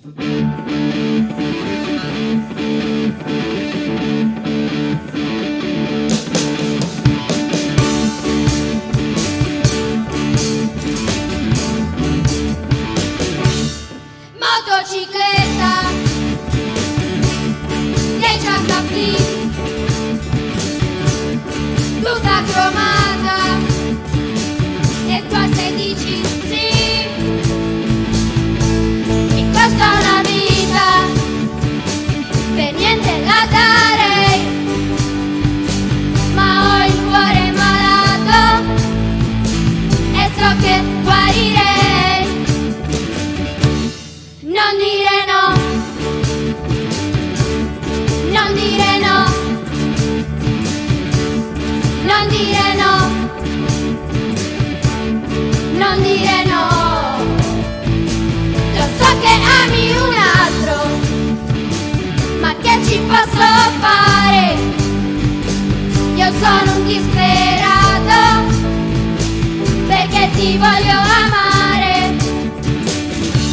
Motocicletta, 10 HP, tutta cromata, e tu sei dici sì. Mi costa una vita, per niente la darei, ma ho il cuore malato e so che guarirei. Non dire no, non dire no, non dire no, non dire no. Lo so che ami un altro, ma che ci posso fare? Io sono un disperato, perché ti voglio amare,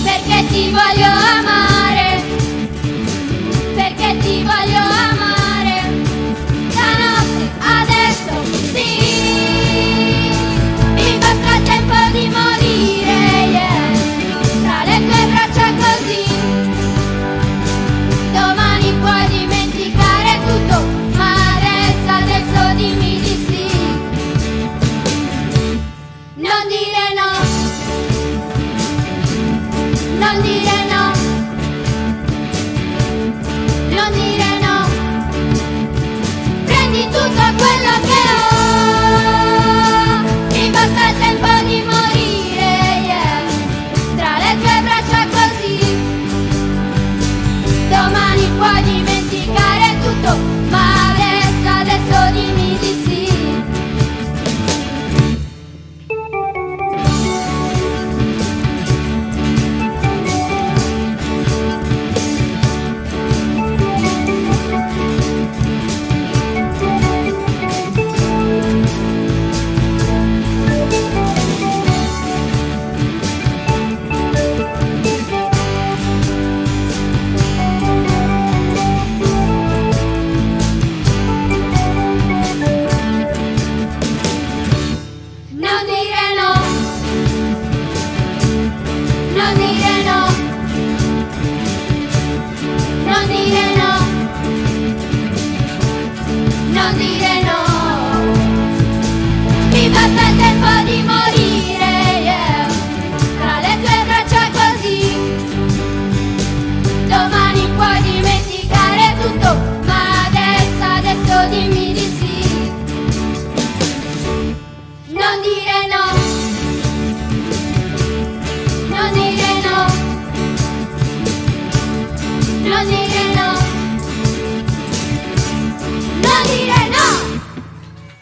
perché ti voglio amare, perché ti voglio amare. Stanotte, adesso, sì, mi basta il tempo di morire, yeah. Tra le tue braccia così, domani puoi dimenticare tutto, ma adesso dimmi di sì. Non dire no, non dire no, non dire no. Prendi tutto quello che ho, mi basta il tempo di morire, yeah. Tra le tue braccia così, domani puoi dimenticare tutto, ma adesso dimmi di sì. Non dire no, non dire no, non dire no, non dire no. Mi basta il tempo di morire, yeah. Tra le tue braccia così, domani puoi dimenticare tutto, ma adesso dimmi di sì. Non dire no, non dire no, non dire no.